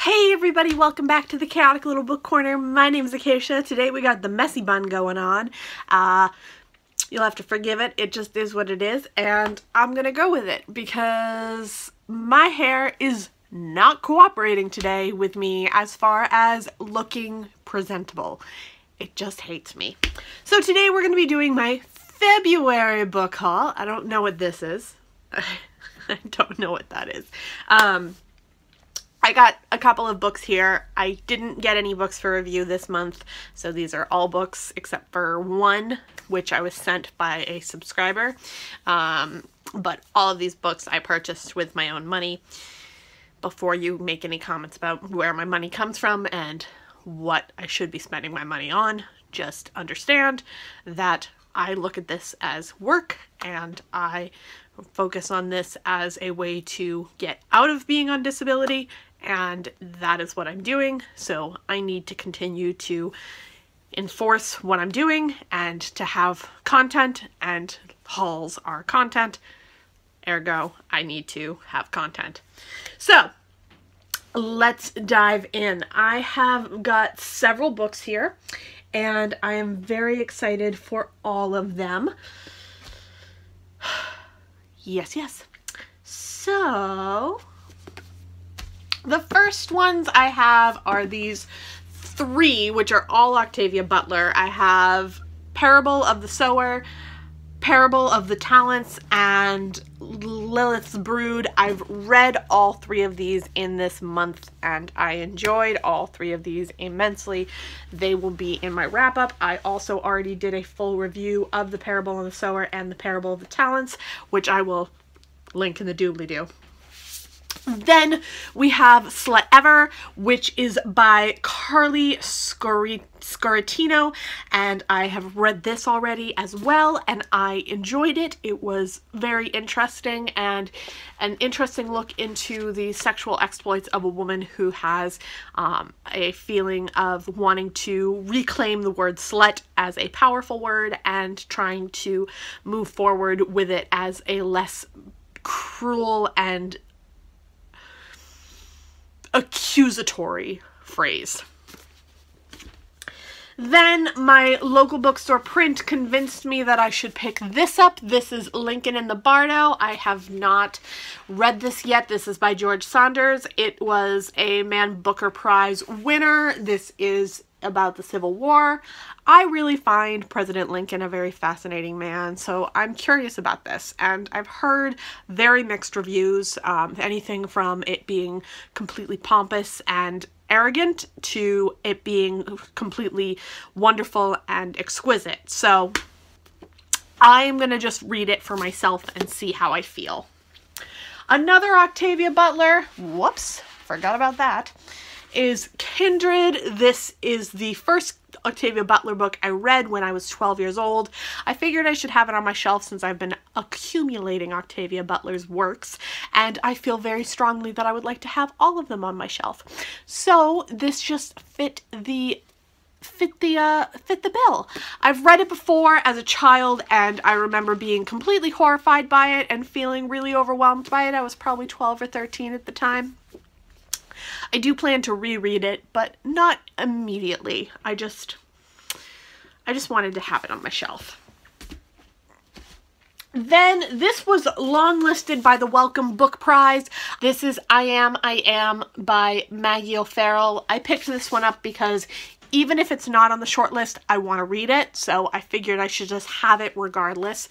Hey everybody, welcome back to the Chaotic Little Book Corner. My name is Acacia. Today we got the messy bun going on. You'll have to forgive it. It just is what it is, and I'm gonna go with it because my hair is not cooperating today with me as far as looking presentable. It just hates me. So today we're gonna be doing my February book haul. I don't know what this is. I don't know what that is. I got a couple of books here. I didn't get any books for review this month, so these are all books except for one, which I was sent by a subscriber. But all of these books I purchased with my own money. Before you make any comments about where my money comes from and what I should be spending my money on, just understand that I look at this as work and I focus on this as a way to get out of being on disability, and that is what I'm doing. So I need to continue to enforce what I'm doing and to have content, and hauls are content, ergo I need to have content. So let's dive in. I have got several books here and I am very excited for all of them. Yes. So the first ones I have are these three, which are all Octavia Butler. I have Parable of the Sower, Parable of the Talents, and Lilith's Brood. I've read all three of these in this month and I enjoyed all three of these immensely. They will be in my wrap-up. I also already did a full review of the Parable of the Sower and the Parable of the Talents, which I will link in the doobly-doo. Then we have Slut Ever, which is by Carly Scoritino, and I have read this already as well, and I enjoyed it. It was very interesting and an interesting look into the sexual exploits of a woman who has a feeling of wanting to reclaim the word slut as a powerful word and trying to move forward with it as a less cruel and accusatory phrase. Then my local bookstore print convinced me that I should pick this up. This is Lincoln in the Bardo. I have not read this yet. This is by George Saunders. It was a Man Booker Prize winner. This is about the Civil War. I really find President Lincoln a very fascinating man, so I'm curious about this, and I've heard very mixed reviews, anything from it being completely pompous and arrogant to it being completely wonderful and exquisite. So I'm gonna just read it for myself and see how I feel. Another Octavia Butler, whoops, forgot about that, is Kindred. This is the first Octavia Butler book I read when I was 12 years old. I figured I should have it on my shelf since I've been accumulating Octavia Butler's works, and I feel very strongly that I would like to have all of them on my shelf. So this just fit the bill. I've read it before as a child and I remember being completely horrified by it and feeling really overwhelmed by it. I was probably 12 or 13 at the time. I do plan to reread it, but not immediately. I just wanted to have it on my shelf. Then this was longlisted by the Welcome Book Prize. This is I Am by Maggie O'Farrell. I picked this one up because even if it's not on the short list, I want to read it, so I figured I should just have it regardless.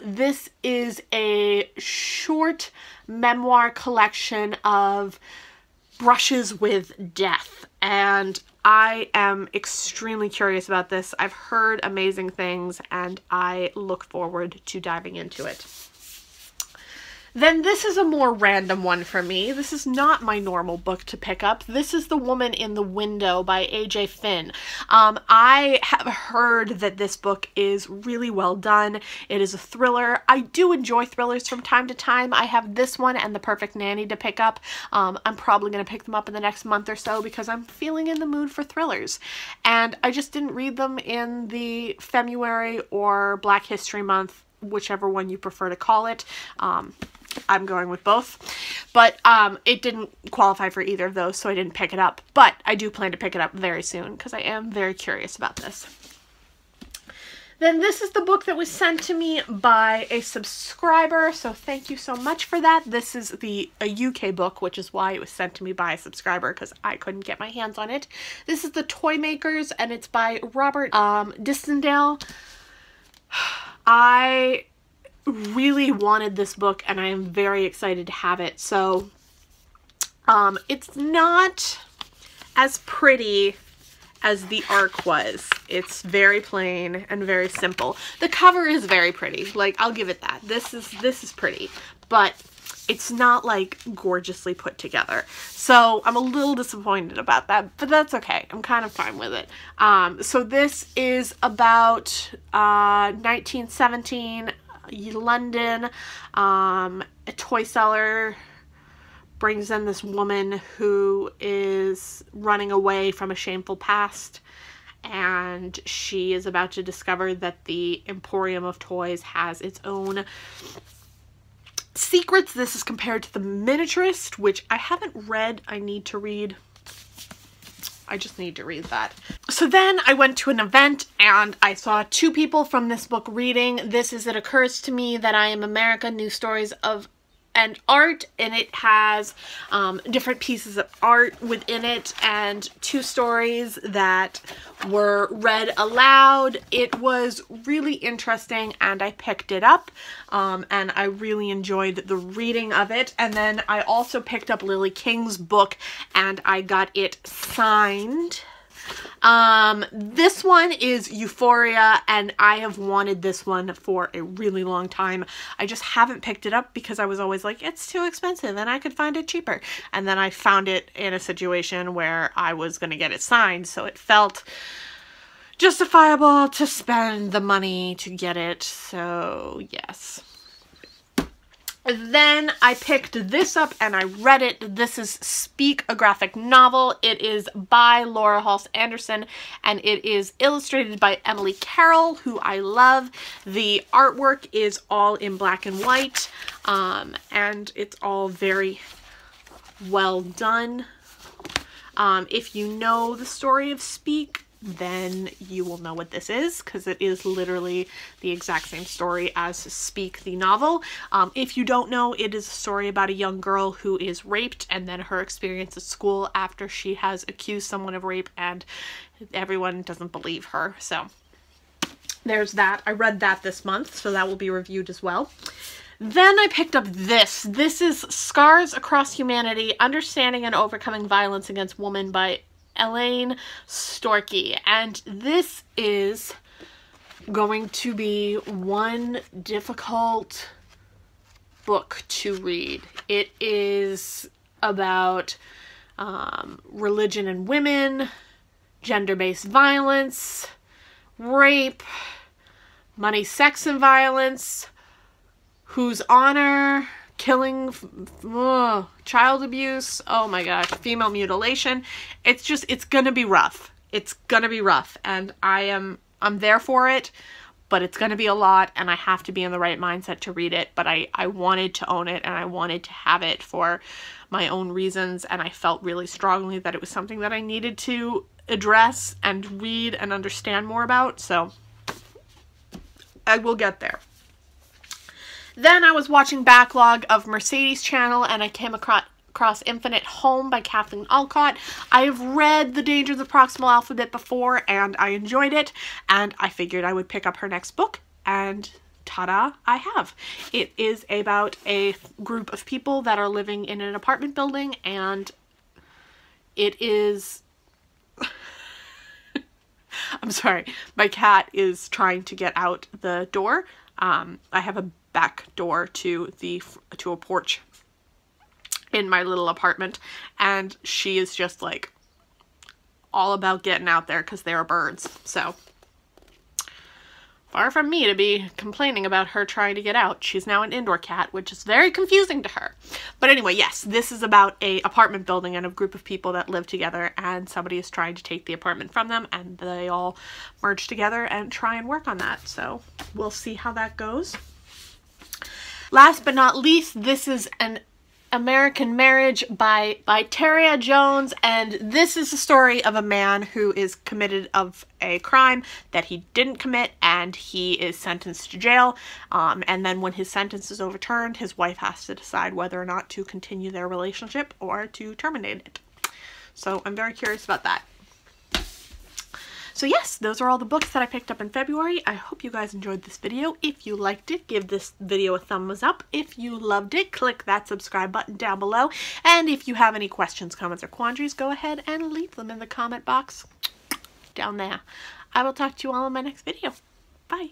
This is a short memoir collection of brushes with death, and I am extremely curious about this. I've heard amazing things and I look forward to diving into it. Then this is a more random one for me. This is not my normal book to pick up. This is The Woman in the Window by A.J. Finn. I have heard that this book is really well done. It is a thriller. I do enjoy thrillers from time to time. I have this one and The Perfect Nanny to pick up. I'm probably going to pick them up in the next month or so because I'm feeling in the mood for thrillers. And I just didn't read them in the February or Black History Month, whichever one you prefer to call it. I'm going with both. But it didn't qualify for either of those, so I didn't pick it up. But I do plan to pick it up very soon because I am very curious about this. Then this is the book that was sent to me by a subscriber, so thank you so much for that. This is a UK book, which is why it was sent to me by a subscriber, because I couldn't get my hands on it. This is The Toy Makers, and it's by Robert Distendale. I really wanted this book, and I am very excited to have it. So it's not as pretty as the arc was. It's very plain and very simple. The cover is very pretty. Like, I'll give it that. This is pretty, but it's not like gorgeously put together. So I'm a little disappointed about that, but that's okay. I'm kind of fine with it. So this is about 1917 London. A toy seller brings in this woman who is running away from a shameful past, and she is about to discover that the Emporium of Toys has its own secrets. This is compared to The Miniaturist, which I haven't read. I need to read. I just need to read that. So then I went to an event and I saw two people from this book reading. This is It Occurs to Me That I Am America, New Stories of and Art, and it has different pieces of art within it and two stories that were read aloud. It was really interesting and I picked it up and I really enjoyed the reading of it. And then I also picked up Lily King's book and I got it signed. This one is Euphoria, and I have wanted this one for a really long time. I just haven't picked it up because I was always like, it's too expensive and I could find it cheaper. And then I found it in a situation where I was going to get it signed, so it felt justifiable to spend the money to get it. So yes. Then I picked this up and I read it. This is Speak, a graphic novel. It is by Laura Halse Anderson and it is illustrated by Emily Carroll, who I love. The artwork is all in black and white and it's all very well done. If you know the story of Speak, then you will know what this is, because it is literally the exact same story as Speak the novel. If you don't know, it is a story about a young girl who is raped and then her experience at school after she has accused someone of rape and everyone doesn't believe her. So there's that. I read that this month, so that will be reviewed as well. Then I picked up this. This is Scars Across Humanity, Understanding and Overcoming Violence Against Women by Elaine Storkey, and this is going to be one difficult book to read. It is about religion and women, gender-based violence, rape, money, sex, and violence, whose honor, killing, child abuse, oh my gosh, female mutilation. It's gonna be rough. It's gonna be rough, and I'm there for it, but it's gonna be a lot, and I have to be in the right mindset to read it. But I wanted to own it, and I wanted to have it for my own reasons, and I felt really strongly that it was something that I needed to address and read and understand more about, so I will get there. Then I was watching backlog of Mercedes' channel and I came across Infinite Home by Kathleen Alcott. I have read The Dangers of Proximal Alphabet before and I enjoyed it, and I figured I would pick up her next book, and ta-da, I have. It is about a group of people that are living in an apartment building, and it is... I'm sorry, my cat is trying to get out the door. I have a back door to a porch in my little apartment, and she is just like all about getting out there because there are birds. So far from me to be complaining about her trying to get out. She's now an indoor cat, which is very confusing to her. But anyway, yes, this is about a apartment building and a group of people that live together, and somebody is trying to take the apartment from them, and they all merge together and try and work on that. So we'll see how that goes. Last but not least, this is an American Marriage by Terria Jones, and this is the story of a man who is committed of a crime that he didn't commit, and he is sentenced to jail, and then when his sentence is overturned, his wife has to decide whether or not to continue their relationship or to terminate it. So I'm very curious about that. So yes, those are all the books that I picked up in February. I hope you guys enjoyed this video. If you liked it, give this video a thumbs up. If you loved it, click that subscribe button down below. And if you have any questions, comments, or quandaries, go ahead and leave them in the comment box down there. I will talk to you all in my next video. Bye.